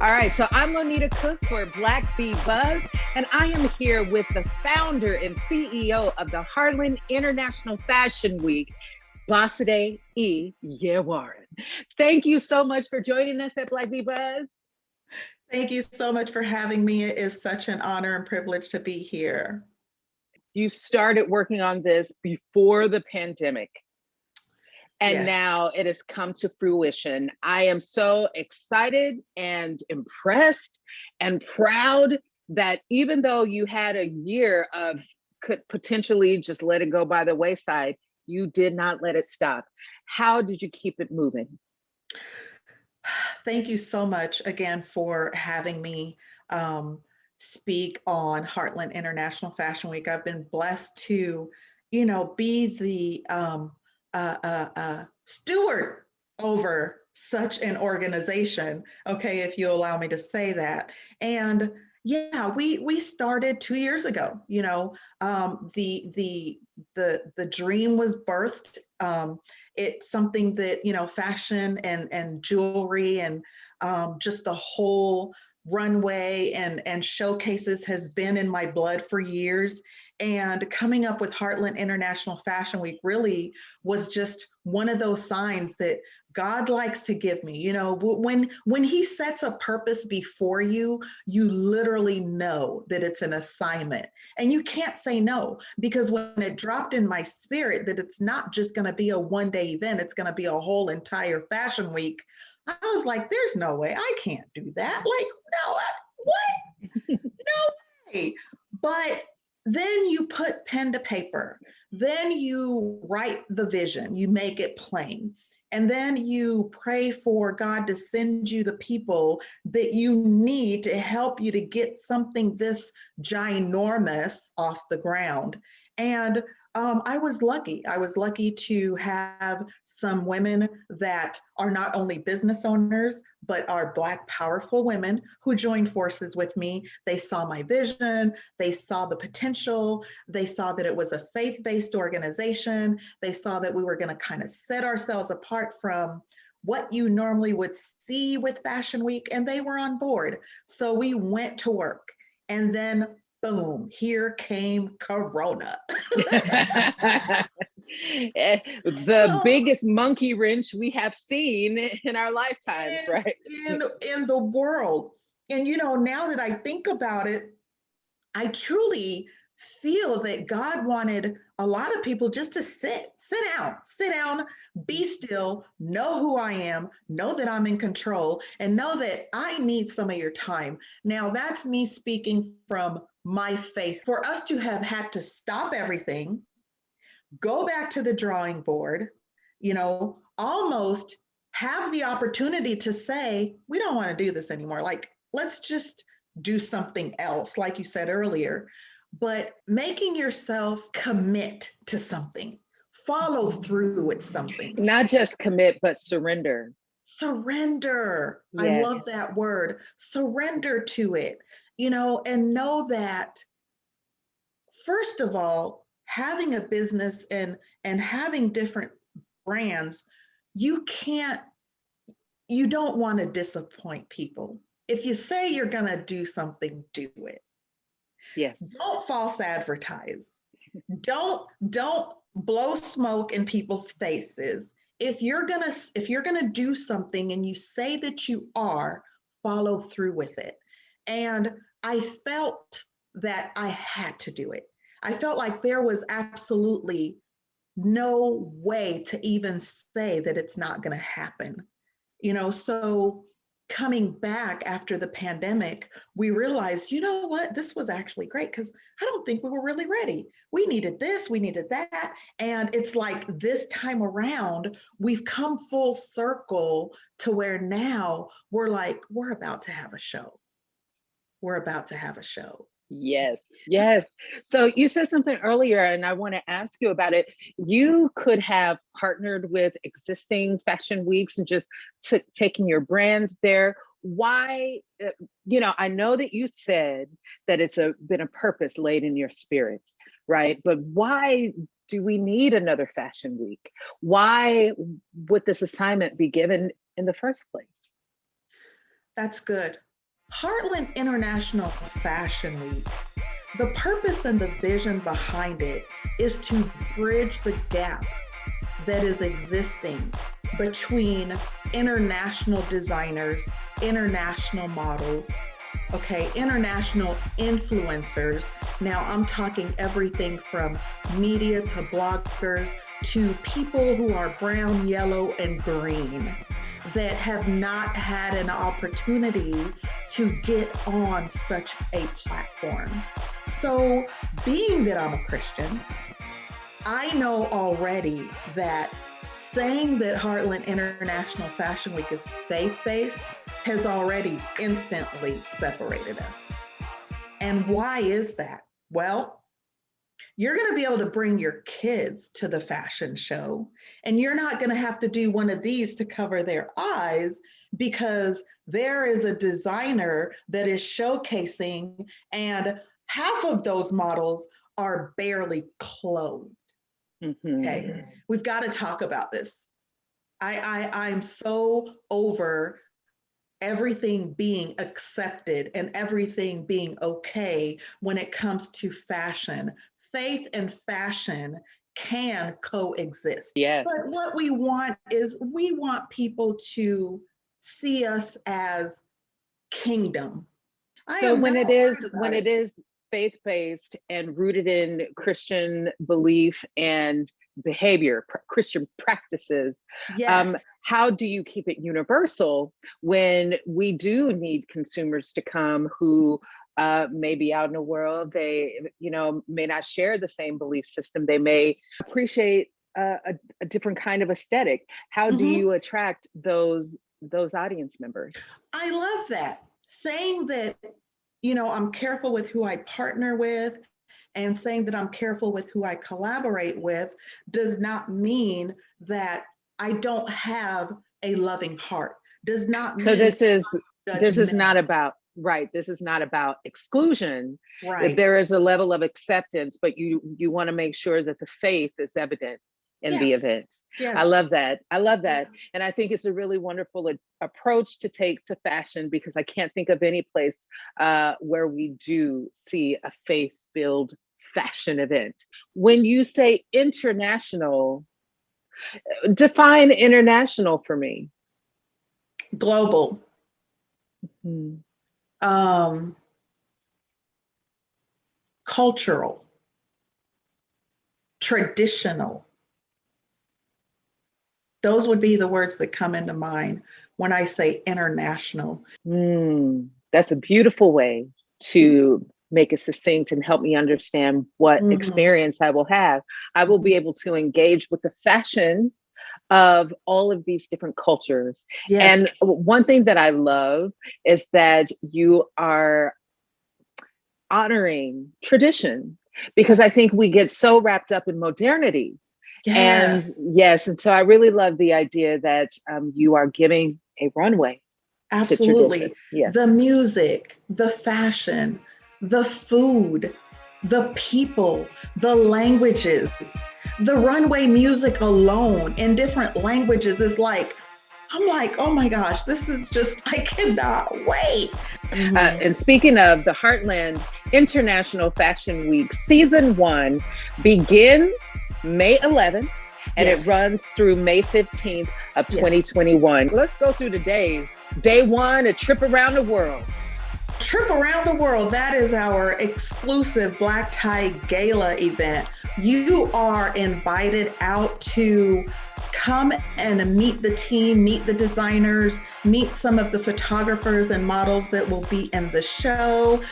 All right, so I'm Lonita Cook for Black Bee Buzz, and I am here with the founder and CEO of the Heartland International Fashion Week, Bosede Iyewarun. Thank you so much for joining us at Black Bee Buzz. Thank you so much for having me. It is such an honor and privilege to be here. You started working on this before the pandemic, and Yes. now it has come to fruition. I am so excited and impressed and proud that even though you had a year of could potentially just let it go by the wayside, you did not let it stop. How did you keep it moving? Thank you so much again for having me speak on Heartland International Fashion Week. I've been blessed to, be the steward over such an organization. Okay, if you allow me to say that. And yeah, we started 2 years ago. The dream was birthed. It's something that fashion and jewelry and just the whole runway and showcases has been in my blood for years. And coming up with Heartland International Fashion Week really was just one of those signs that God likes to give me. When He sets a purpose before you, you literally know that it's an assignment, and you can't say no, because when it dropped in my spirit that it's not just going to be a one-day event, it's going to be a whole entire fashion week. I was like, there's no way, I can't do that. Like, no, what? No way. But then you put pen to paper, then you write the vision, you make it plain, and then you pray for God to send you the people that you need to help you to get something this ginormous off the ground. And I was lucky. I was lucky to have some women that are not only business owners, but are Black powerful women who joined forces with me. They saw my vision, they saw the potential, they saw that it was a faith-based organization, they saw that we were going to kind of set ourselves apart from what you normally would see with Fashion Week, and they were on board. So we went to work, and then boom, here came Corona. The biggest monkey wrench we have seen in our lifetimes, right? In the world. And now that I think about it, I truly feel that God wanted a lot of people just to sit down, be still, know who I am, know that I'm in control, and know that I need some of your time. Now, that's me speaking from my faith. For us to have had to stop everything, go back to the drawing board, almost have the opportunity to say, we don't want to do this anymore. Like, let's just do something else, like you said earlier. But making yourself commit to something, follow through with something. Not just commit, but surrender. Surrender. Yes. I love that word. Surrender to it, and know that, first of all, having a business and having different brands, you don't want to disappoint people. If you say you're going to do something, do it. Yes. Don't false advertise. Don't blow smoke in people's faces. If you're going to do something and you say that you are, follow through with it. And I felt that I had to do it. I felt like there was absolutely no way to even say that it's not going to happen. So coming back after the pandemic, we realized, you know what, this was actually great, because I don't think we were really ready. We needed this, we needed that. And it's like this time around, we've come full circle to where now we're like, we're about to have a show. We're about to have a show. Yes, yes. So you said something earlier, and I want to ask you about it. You could have partnered with existing fashion weeks and just taking your brands there. Why? I know that you said that it's been a purpose laid in your spirit, right? But why do we need another fashion week? Why would this assignment be given in the first place? That's good. Heartland International Fashion Week, the purpose and the vision behind it is to bridge the gap that is existing between international designers, international models, okay, international influencers. Now I'm talking everything from media to bloggers to people who are brown, yellow, and green that have not had an opportunity to get on such a platform. So, being that I'm a Christian, I know already that saying that Heartland International Fashion Week is faith-based has already instantly separated us. And why is that? Well, you're going to be able to bring your kids to the fashion show, and you're not going to have to do one of these to cover their eyes, because there is a designer that is showcasing, and half of those models are barely clothed. Okay, we've got to talk about this. I'm so over everything being accepted and everything being okay when it comes to fashion. Faith and fashion can coexist. Yes. But what we want is we want people to see us as kingdom. So when it is faith-based and rooted in Christian belief and behavior, Christian practices, yes. How do you keep it universal when we do need consumers to come who may be out in the world? They, may not share the same belief system. They may appreciate a different kind of aesthetic. How do you attract those audience members? I love that. Saying that, I'm careful with who I partner with, and saying that I'm careful with who I collaborate with does not mean that I don't have a loving heart. Does not mean. So this is not about, right. This is not about exclusion. Right. There is a level of acceptance, but you want to make sure that the faith is evident in the event. Yes. I love that. And I think it's a really wonderful approach to take to fashion, because I can't think of any place where we do see a faith-filled fashion event. When you say international, define international for me. Global. Cultural. Traditional. Those would be the words that come into mind when I say international. That's a beautiful way to make it succinct and help me understand what experience I will have. I will be able to engage with the fashion of all of these different cultures. Yes. And one thing that I love is that you are honoring tradition, because I think we get so wrapped up in modernity. Yes. And so I really love the idea that you are giving a runway. Absolutely. Yes. The music, the fashion, the food, the people, the languages, the runway music alone in different languages is like, I'm like, oh my gosh, this is just, I cannot wait. And speaking of, the Heartland International Fashion Week, season 1 begins May 11th, and it runs through May 15th of 2021. Let's go through the days. Day 1, a trip around the world. Trip around the world. That is our exclusive Black Tie Gala event. You are invited out to come and meet the team, meet the designers, meet some of the photographers and models that will be in the show.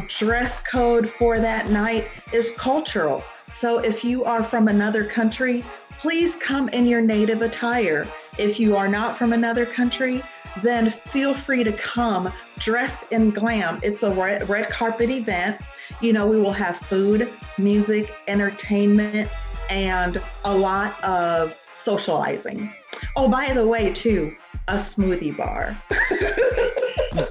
Dress code for that night is cultural. So if you are from another country, please come in your native attire. If you are not from another country, then feel free to come dressed in glam. It's a red carpet event. We will have food, music, entertainment, and a lot of socializing. Oh, by the way, too, a smoothie bar.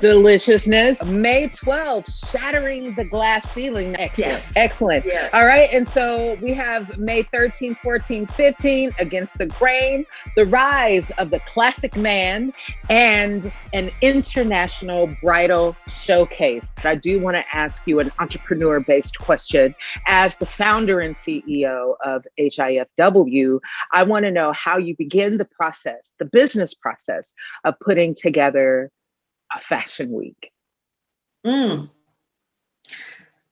Deliciousness. May 12th, shattering the glass ceiling. Excellent. Yes. Excellent. Yes. All right. And so we have May 13, 14, 15, Against the Grain, the rise of the classic man, and an international bridal showcase. But I do want to ask you an entrepreneur based question. As the founder and CEO of HIFW, I want to know how you begin the process, the business process of putting together a fashion week. Mm,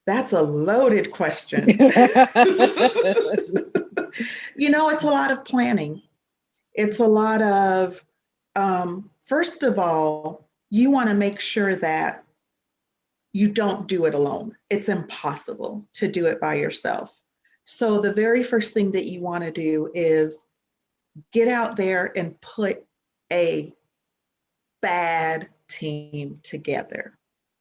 that's a loaded question. It's a lot of planning. It's a lot of, first of all, you want to make sure that you don't do it alone. It's impossible to do it by yourself. So the very first thing that you want to do is get out there and put a bad team together.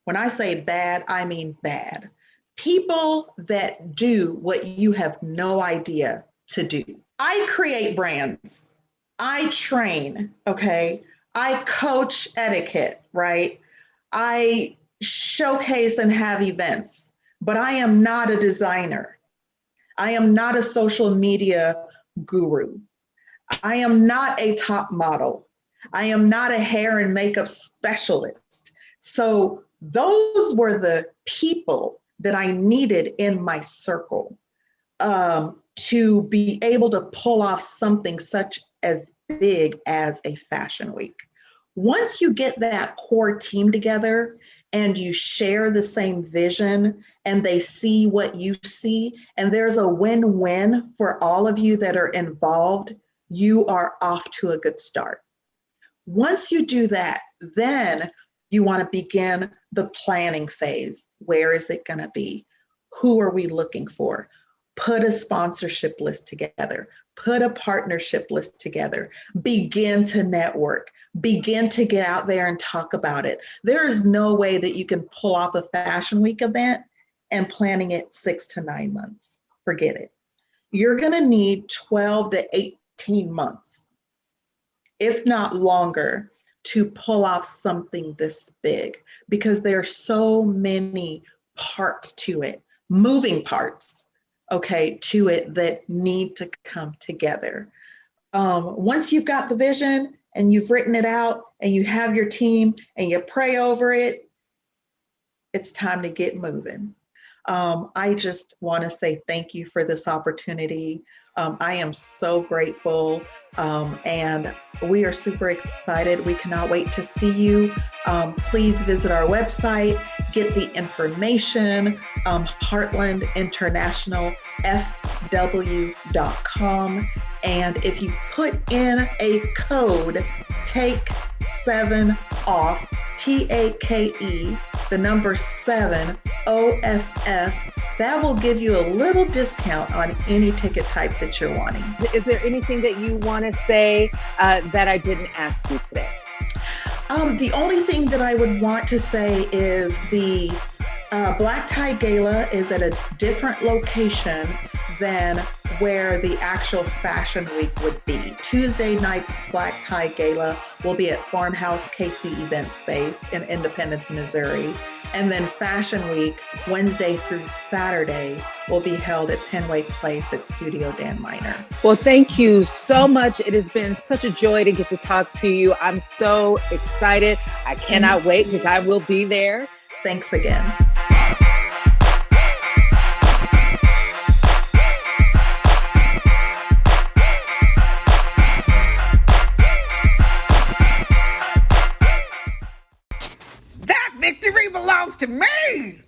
When I say bad, I mean bad. People that do what you have no idea to do. I create brands. I train, okay? I coach etiquette, right? I showcase and have events, but I am not a designer. I am not a social media guru. I am not a top model. I am not a hair and makeup specialist. So those were the people that I needed in my circle to be able to pull off something such as big as a fashion week. Once you get that core team together and you share the same vision and they see what you see, and there's a win-win for all of you that are involved, you are off to a good start. Once you do that, then you want to begin the planning phase. Where is it going to be? Who are we looking for? Put a sponsorship list together. Put a partnership list together. Begin to network. Begin to get out there and talk about it. There is no way that you can pull off a fashion week event and planning it 6 to 9 months. Forget it. You're going to need 12 to 18 months, if not longer, to pull off something this big, because there are so many parts to it, moving parts, okay, to it that need to come together. Once you've got the vision and you've written it out and you have your team and you pray over it, it's time to get moving. I just want to say thank you for this opportunity. I am so grateful, and we are super excited. We cannot wait to see you. Please visit our website, get the information, Heartland International FW.com. And if you put in a code, take 7 off, TAKE, the number 7, OFF, that will give you a little discount on any ticket type that you're wanting. Is there anything that you want to say that I didn't ask you today? The only thing that I would want to say is the Black Tie Gala is at a different location than where the actual fashion week would be. Tuesday night's Black Tie Gala will be at Farmhouse KC Event Space in Independence, Missouri. And then Fashion Week, Wednesday through Saturday, will be held at Penway Place at Studio Dan Miner. Well, thank you so much. It has been such a joy to get to talk to you. I'm so excited. I cannot wait because I will be there. Thanks again. That victory belongs to me.